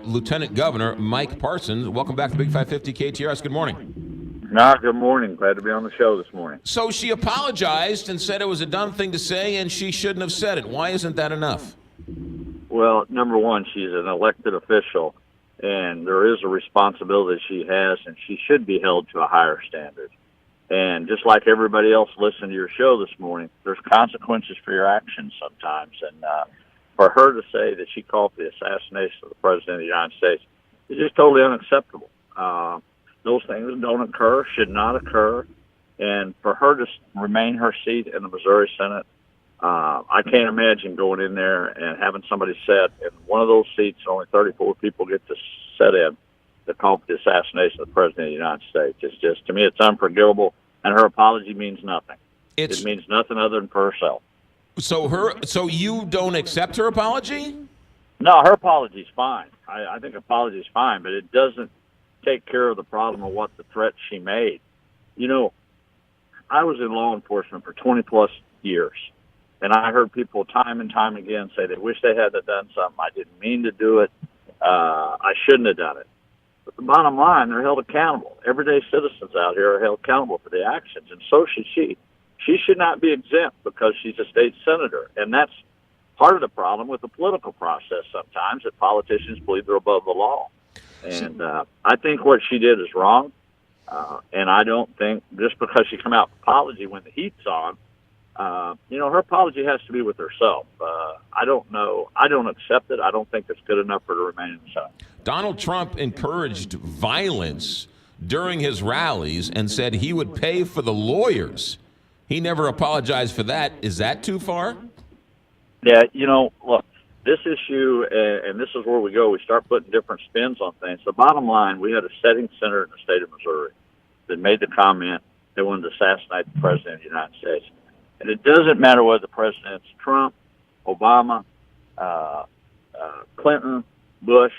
Lieutenant Governor Mike Parson. Welcome back to Big 550 KTRS. Good morning. Good morning. Glad to be on the show this morning. So she apologized and said it was a dumb thing to say and she shouldn't have said it. Why isn't that enough? Well, number one, she's an elected official, and there is a responsibility she has, and she should be held to a higher standard. And just like everybody else listening to your show this morning, there's consequences for your actions sometimes. And for her to say that she called for the assassination of the President of the United States is just totally unacceptable. Those things don't occur, should not occur. And for her to remain her seat in the Missouri Senate, I can't imagine going in there and having somebody sit in one of those seats, only 34 people get to sit in, to call for the assassination of the President of the United States. It's just, to me, it's unforgivable, and her apology means nothing. It means nothing other than for herself. So you don't accept her apology? No, her apology's fine. I think apology's fine, but it doesn't take care of the problem of what the threat she made. You know, I was in law enforcement for 20-plus years, and I heard people time and time again say they wish they had done something. I didn't mean to do it. I shouldn't have done it. But the bottom line, they're held accountable. Everyday citizens out here are held accountable for the actions, and so should she. She should not be exempt because she's a state senator, and that's part of the problem with the political process sometimes, that politicians believe they're above the law. And I think what she did is wrong, and I don't think just because she come out with an apology when the heat's on, her apology has to be with herself. I don't know. I don't accept it. I don't think it's good enough for her to remain in the Senate. Donald Trump encouraged violence during his rallies and said he would pay for the lawyers. He never apologized for that. Is that too far? Yeah, look, this issue, and this is where we go, we start putting different spins on things. The bottom line, we had a sitting senator in the state of Missouri that made the comment they wanted to assassinate the President of the United States. And it doesn't matter whether the president's Trump, Obama, Clinton, Bush.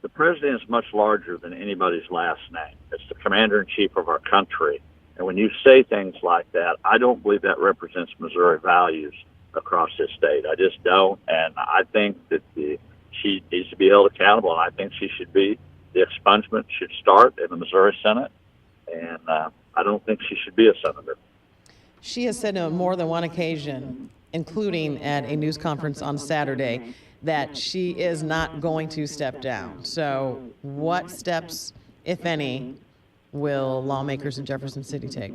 The president is much larger than anybody's last name. It's the commander-in-chief of our country. And when you say things like that, I don't believe that represents Missouri values across this state. I just don't. And I think that she needs to be held accountable, and I think she should be. The expungement should start in the Missouri Senate, and I don't think she should be a senator. She has said on more than one occasion, including at a news conference on Saturday, that she is not going to step down. So what steps, if any, will lawmakers in Jefferson City take?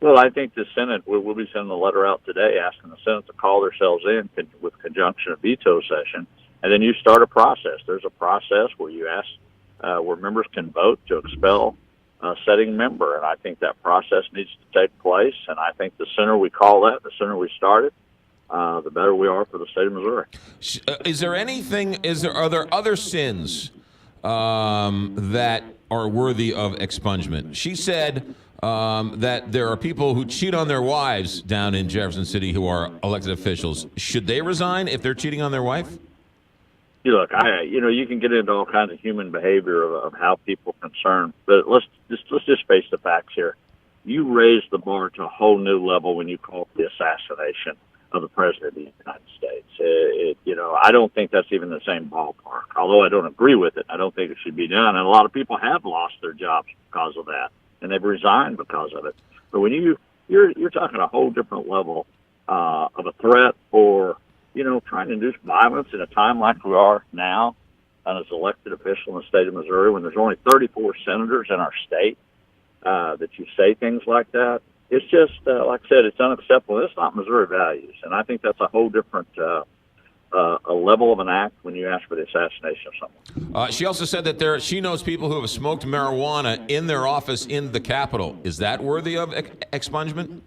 Well, I think the Senate, we'll be sending a letter out today asking the Senate to call themselves in with conjunction of veto session, and then you start a process. There's a process where you ask where members can vote to expel a sitting member, and I think that process needs to take place, and I think the sooner we call that, the sooner we start it, the better we are for the state of Missouri. Are there other sins that are worthy of expungement? She said that there are people who cheat on their wives down in Jefferson City who are elected officials. Should they resign if they're cheating on their wife? Look, you can get into all kinds of human behavior of how people concern, but let's just face the facts here. You raise the bar to a whole new level when you call for the assassination of the President of the United States. I don't think that's even the same ballpark. Although I don't agree with it, I don't think it should be done. And a lot of people have lost their jobs because of that, and they've resigned because of it. But when you're talking a whole different level of a threat or trying to induce violence in a time like we are now, and as an elected official in the state of Missouri, when there's only 34 senators in our state, that you say things like that, it's just, like I said, it's unacceptable. It's not Missouri values, and I think that's a whole different a level of an act when you ask for the assassination of someone. She also said that she knows people who have smoked marijuana in their office in the Capitol. Is that worthy of expungement?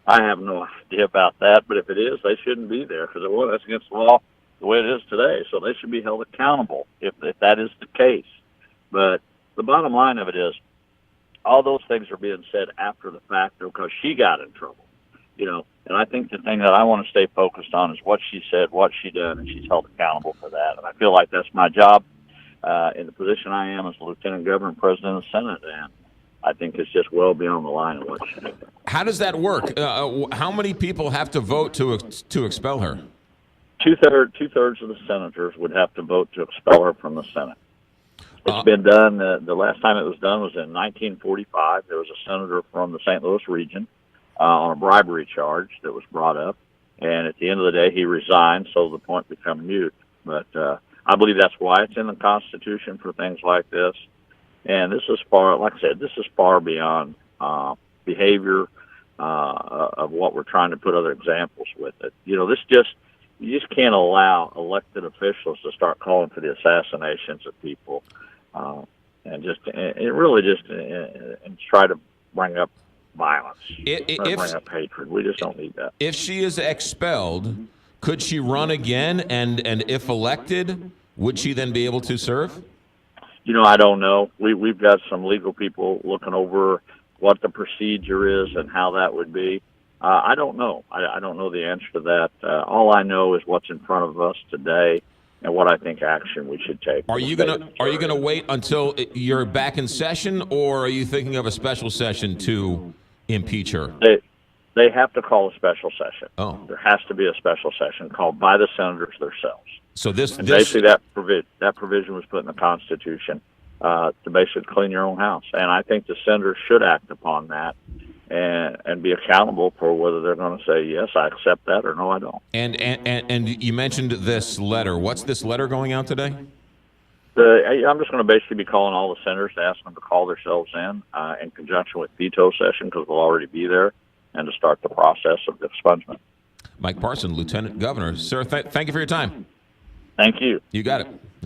I have no idea about that, but if it is, they shouldn't be there because that's against the law the way it is today. So they should be held accountable if that is the case. But the bottom line of it is, all those things are being said after the fact because she got in trouble, And I think the thing that I want to stay focused on is what she said, what she done, and she's held accountable for that. And I feel like that's my job in the position I am as the Lieutenant Governor and President of the Senate, and I think it's just well beyond the line of what she did. How does that work? How many people have to vote to expel her? Two-thirds of the senators would have to vote to expel her from the Senate. It's been done. The last time it was done was in 1945. There was a senator from the St. Louis region on a bribery charge that was brought up, and at the end of the day, he resigned, so the point became moot. But I believe that's why it's in the Constitution for things like this. And this is far, like I said, this is far beyond behavior of what we're trying to put other examples with it. You know, you just can't allow elected officials to start calling for the assassinations of people, and try to bring up violence, bring up hatred. We just don't need that. If she is expelled, could she run again? And if elected, would she then be able to serve? You know, I don't know. We've got some legal people looking over what the procedure is and how that would be. I don't know. I don't know the answer to that. All I know is what's in front of us today and what I think action we should take. Are you gonna wait until you're back in session, or are you thinking of a special session to impeach her? They have to call a special session. Oh, there has to be a special session called by the senators themselves. So basically that provision was put in the Constitution to basically clean your own house, and I think the senators should act upon that and be accountable for whether they're going to say yes, I accept that, or no, I don't. And you mentioned this letter. What's this letter going out today? I'm just going to basically be calling all the senators to ask them to call themselves in conjunction with veto session, because they'll already be there, and to start the process of expungement. Mike Parson, Lieutenant Governor. Sir, thank you for your time. Thank you. You got it.